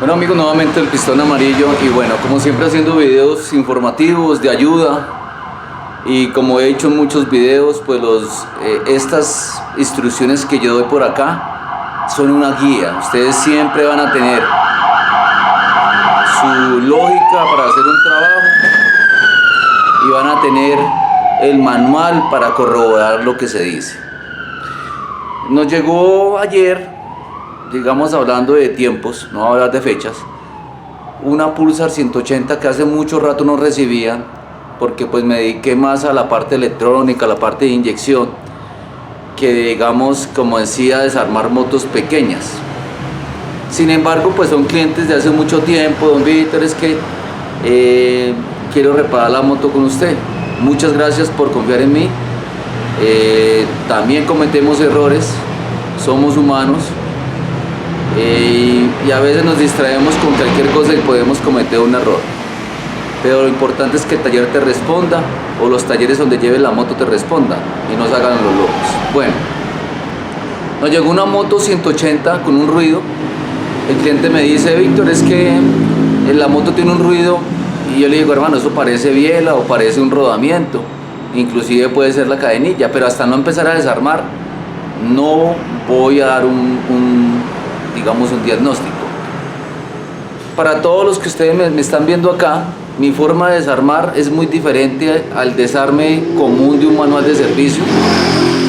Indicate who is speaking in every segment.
Speaker 1: Bueno amigos, nuevamente el Pistón Amarillo y bueno, como siempre haciendo videos informativos de ayuda y como he hecho en muchos videos, pues estas instrucciones que yo doy por acá son una guía. Ustedes siempre van a tener su lógica para hacer un trabajo y van a tener el manual para corroborar lo que se dice. Nos llegó ayer, digamos hablando de tiempos, no voy a hablar de fechas, una Pulsar 180 que hace mucho rato no recibía, porque pues me dediqué más a la parte electrónica, a la parte de inyección, que digamos, como decía, desarmar motos pequeñas. Sin embargo, pues son clientes de hace mucho tiempo. Don Víctor, es que quiero reparar la moto con usted. Muchas gracias por confiar en mí. También cometemos errores, somos humanos. Y a veces nos distraemos con cualquier cosa y podemos cometer un error, pero lo importante es que el taller te responda, o los talleres donde lleves la moto te respondan y no se hagan los locos. Bueno, nos llegó una moto 180 con un ruido. El cliente me dice: Víctor, es que la moto tiene un ruido. Y yo le digo: hermano, eso parece biela o parece un rodamiento, inclusive puede ser la cadenilla, pero hasta no empezar a desarmar no voy a dar digamos un diagnóstico. Para todos los que ustedes me están viendo acá, mi forma de desarmar es muy diferente al desarme común de un manual de servicio.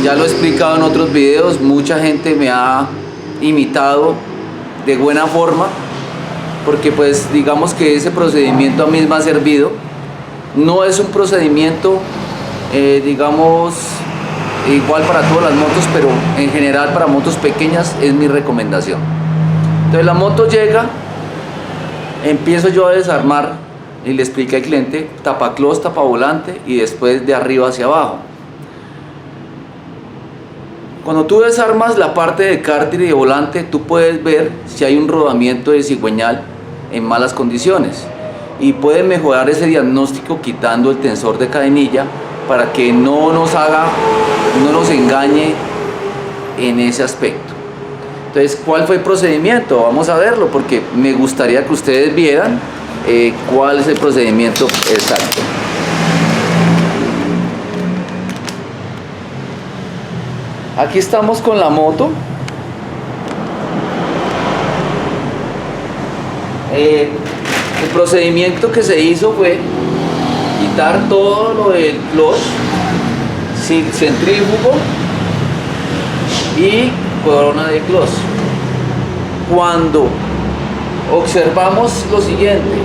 Speaker 1: Ya lo he explicado en otros videos, mucha gente me ha imitado de buena forma, porque pues digamos que ese procedimiento a mí me ha servido. No es un procedimiento digamos igual para todas las motos, pero en general para motos pequeñas es mi recomendación. Entonces la moto llega, empiezo yo a desarmar y le expliqué al cliente: tapaclós, tapavolante y después de arriba hacia abajo. Cuando tú desarmas la parte de cárter y de volante, tú puedes ver si hay un rodamiento de cigüeñal en malas condiciones y puedes mejorar ese diagnóstico quitando el tensor de cadenilla para que no nos engañe en ese aspecto. Entonces, ¿cuál fue el procedimiento? Vamos a verlo, porque me gustaría que ustedes vieran cuál es el procedimiento exacto. Aquí estamos con la moto. El procedimiento que se hizo fue quitar todo lo del clutch, centrífugo y corona de clutch. Cuando observamos lo siguiente,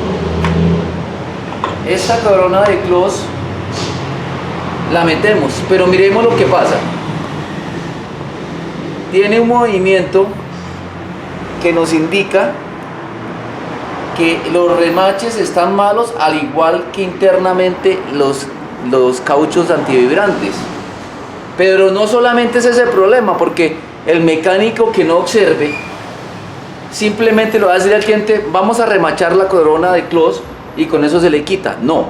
Speaker 1: esta corona de clutch la metemos, pero miremos lo que pasa. Tiene un movimiento que nos indica que los remaches están malos, al igual que internamente los cauchos antivibrantes. Pero no solamente es ese problema, porque el mecánico que no observe simplemente le va a decir al cliente: vamos a remachar la corona de clutch y con eso se le quita. No,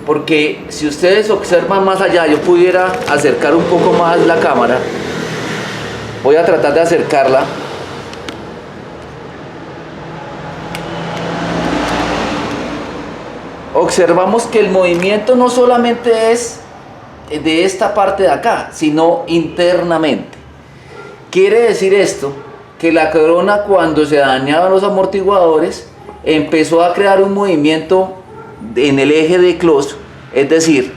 Speaker 1: porque si ustedes observan más allá, yo pudiera acercar un poco más la cámara. Voy a tratar de acercarla. Observamos que el movimiento no solamente es de esta parte de acá, sino internamente. Quiere decir esto que la corona, cuando se dañaban los amortiguadores, empezó a crear un movimiento en el eje de clutch, es decir,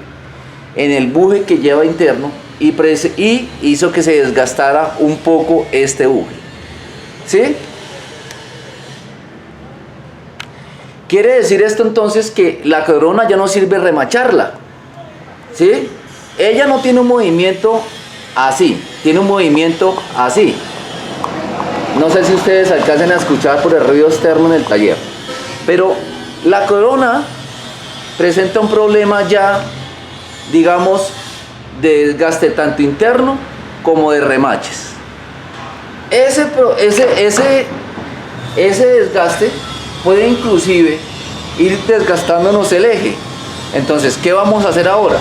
Speaker 1: en el buje que lleva interno, y hizo que se desgastara un poco este buje. ¿Sí? Quiere decir esto entonces que la corona ya no sirve remacharla. ¿Sí? Ella no tiene un movimiento así, tiene un movimiento así. No sé si ustedes alcancen a escuchar por el ruido externo en el taller, pero la corona presenta un problema ya, digamos, de desgaste tanto interno como de remaches. Ese desgaste puede inclusive ir desgastándonos el eje. Entonces, ¿qué vamos a hacer ahora?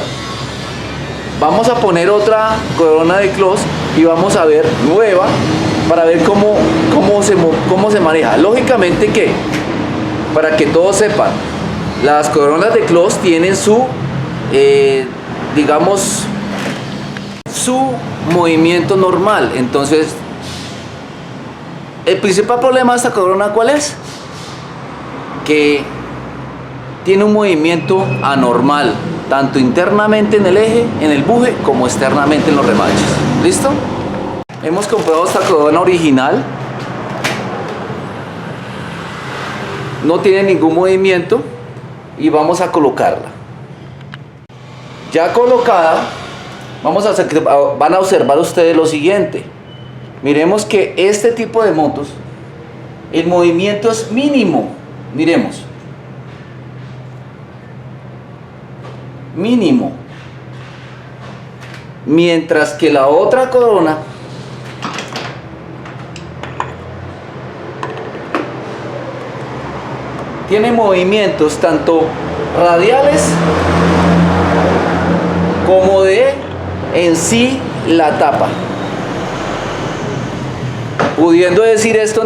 Speaker 1: Vamos a poner otra corona de clutch y vamos a ver nueva para ver cómo se maneja. Lógicamente que, para que todos sepan, las coronas de clútch tienen su, digamos, su movimiento normal. Entonces, el principal problema de esta corona, ¿cuál es? Que tiene un movimiento anormal, tanto internamente en el eje, en el buje, como externamente en los remaches. ¿Listo? Hemos comprado esta corona original. No tiene ningún movimiento y vamos a colocarla. Ya colocada, van a observar ustedes lo siguiente. Miremos que este tipo de motos, el movimiento es mínimo. Miremos. Mínimo. Mientras que la otra corona tiene movimientos tanto radiales como de en sí la tapa. Pudiendo decir esto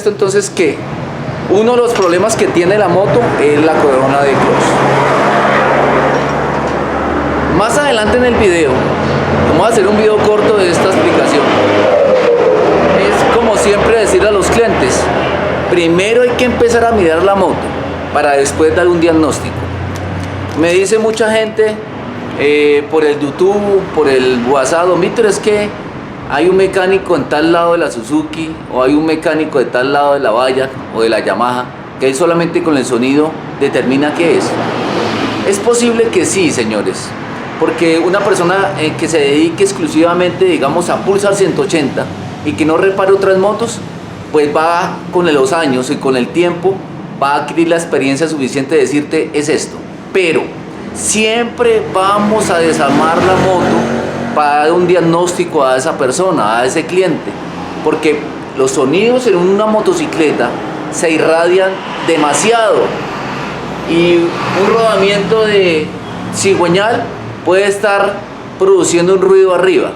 Speaker 1: entonces que uno de los problemas que tiene la moto es la corona de clútch. Más adelante en el video vamos a hacer un video corto de esta explicación. Es como siempre decirle a los clientes, primero hay que empezar a mirar la moto para después dar un diagnóstico. Me dice mucha gente por el YouTube, por el WhatsApp, don Víctor, es que hay un mecánico en tal lado de la Suzuki, o hay un mecánico de tal lado de la Bayak o de la Yamaha, que él solamente con el sonido determina qué es. Es posible que sí, señores, porque una persona que se dedique exclusivamente, digamos, a Pulsar 180 y que no repare otras motos, pues va con los años y con el tiempo va a adquirir la experiencia suficiente de decirte es esto. Pero siempre vamos a desarmar la moto para dar un diagnóstico a esa persona, a ese cliente, porque los sonidos en una motocicleta se irradian demasiado y un rodamiento de cigüeñal puede estar produciendo un ruido arriba.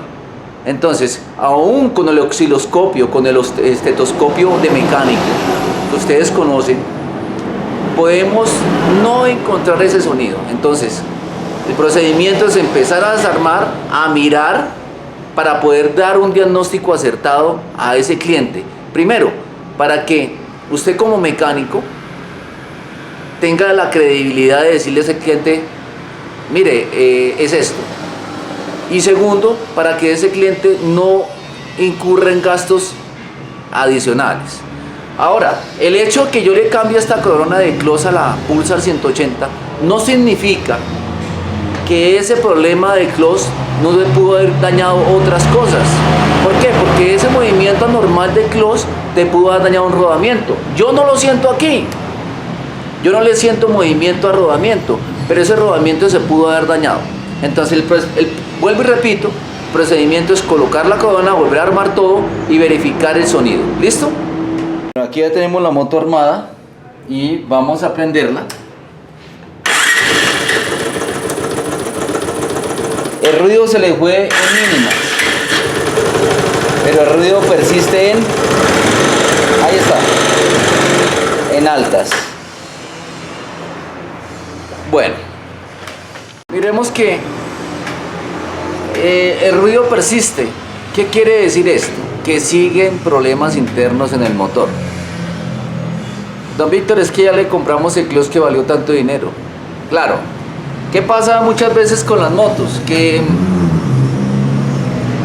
Speaker 1: Entonces, aún con el osciloscopio, con el estetoscopio de mecánico que ustedes conocen, podemos no encontrar ese sonido. Entonces, el procedimiento es empezar a desarmar, a mirar, para poder dar un diagnóstico acertado a ese cliente. Primero, para que usted como mecánico tenga la credibilidad de decirle a ese cliente, mire, es esto. Y segundo, para que ese cliente no incurra en gastos adicionales. Ahora, el hecho de que yo le cambie esta corona de clútch a la Pulsar 180 no significa que ese problema de clútch no le pudo haber dañado otras cosas. ¿Por qué? Porque ese movimiento anormal de clútch te pudo haber dañado un rodamiento. Yo no lo siento aquí. Yo no le siento movimiento a rodamiento, pero ese rodamiento se pudo haber dañado. Entonces, vuelvo y repito, el procedimiento es colocar la corona, volver a armar todo y verificar el sonido. ¿Listo? Bueno, aquí ya tenemos la moto armada y vamos a prenderla. El ruido se le fue en mínimas, pero el ruido persiste ahí está, en altas. Bueno, miremos que el ruido persiste. ¿Qué quiere decir esto? Que siguen problemas internos en el motor. Don Víctor, es que ya le compramos el clútch que valió tanto dinero. Claro. ¿Qué pasa muchas veces con las motos? Que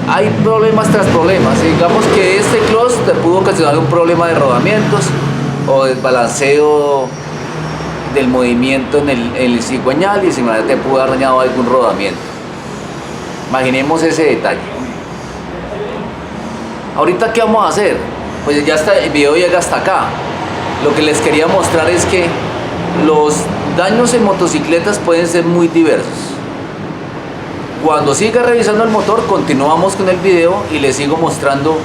Speaker 1: hay problemas tras problemas. Digamos que este clútch te pudo ocasionar un problema de rodamientos o desbalanceo del movimiento en el cigüeñal y sin embargo te pudo haber dañado algún rodamiento. Imaginemos ese detalle. Ahorita, ¿qué vamos a hacer? Pues ya está, el video llega hasta acá. Lo que les quería mostrar es que los daños en motocicletas pueden ser muy diversos. Cuando siga revisando el motor, continuamos con el video y les sigo mostrando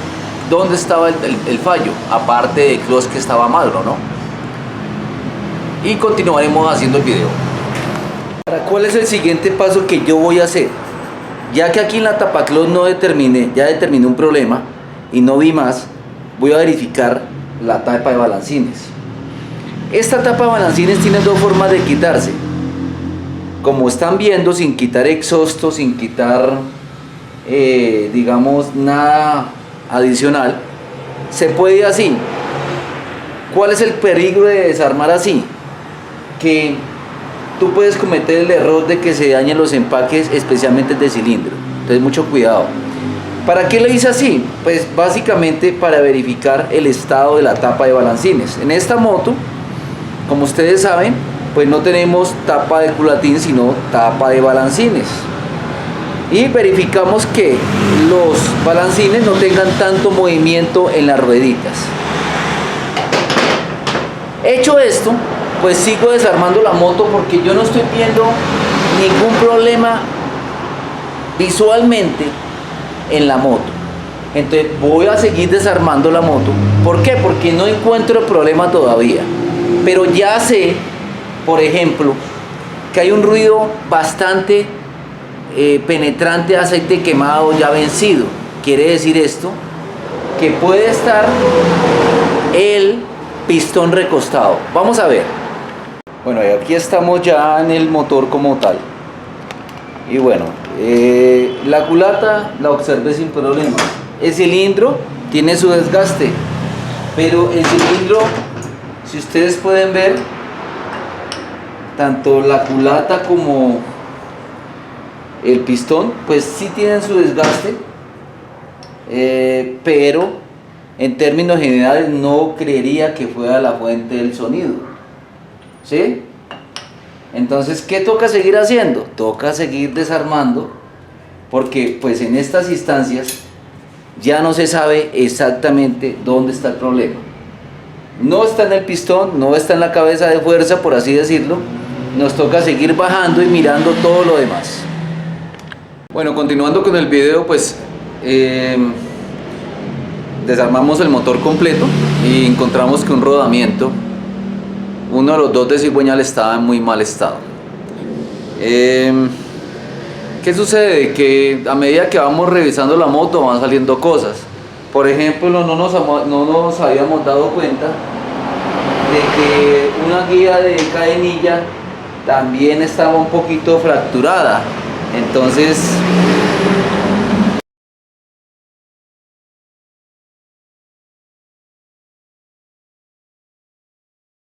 Speaker 1: dónde estaba el fallo, aparte de clútch que estaba malo, ¿no? Y continuaremos haciendo el video. ¿Cuál es el siguiente paso que yo voy a hacer? Ya que aquí en la tapaclós no determiné, ya determiné un problema y no vi más, voy a verificar la tapa de balancines. Esta tapa de balancines tiene dos formas de quitarse. Como están viendo, sin quitar exhausto, sin quitar, digamos, nada adicional, se puede así. ¿Cuál es el peligro de desarmar así? Que tú puedes cometer el error de que se dañen los empaques, especialmente el de cilindro. Entonces, mucho cuidado. ¿Para qué lo hice así? Pues básicamente para verificar el estado de la tapa de balancines. En esta moto, como ustedes saben, pues no tenemos tapa de culatín, sino tapa de balancines. Y verificamos que los balancines no tengan tanto movimiento en las rueditas. Hecho esto, pues sigo desarmando la moto porque yo no estoy viendo ningún problema visualmente en la moto. Entonces voy a seguir desarmando la moto. ¿Por qué? Porque no encuentro problema todavía. Pero ya sé, por ejemplo, que hay un ruido bastante penetrante de aceite quemado ya vencido. Quiere decir esto que puede estar el pistón recostado. Vamos a ver. Bueno, y aquí estamos ya en el motor como tal. Y bueno, la culata la observé sin problema. El cilindro tiene su desgaste, pero el cilindro, si ustedes pueden ver, tanto la culata como el pistón, pues sí tienen su desgaste, pero en términos generales no creería que fuera la fuente del sonido, ¿sí? Entonces, ¿qué toca seguir haciendo? Toca seguir desarmando, porque pues en estas instancias ya no se sabe exactamente dónde está el problema. No está en el pistón, no está en la cabeza de fuerza, por así decirlo. Nos toca seguir bajando y mirando todo lo demás. Bueno, continuando con el video, pues desarmamos el motor completo y encontramos que un rodamiento, uno de los dos de cigüeñal, estaba en muy mal estado. ¿Qué sucede? Que a medida que vamos revisando la moto van saliendo cosas. Por ejemplo, no nos habíamos dado cuenta de que una guía de cadenilla también estaba un poquito fracturada. Entonces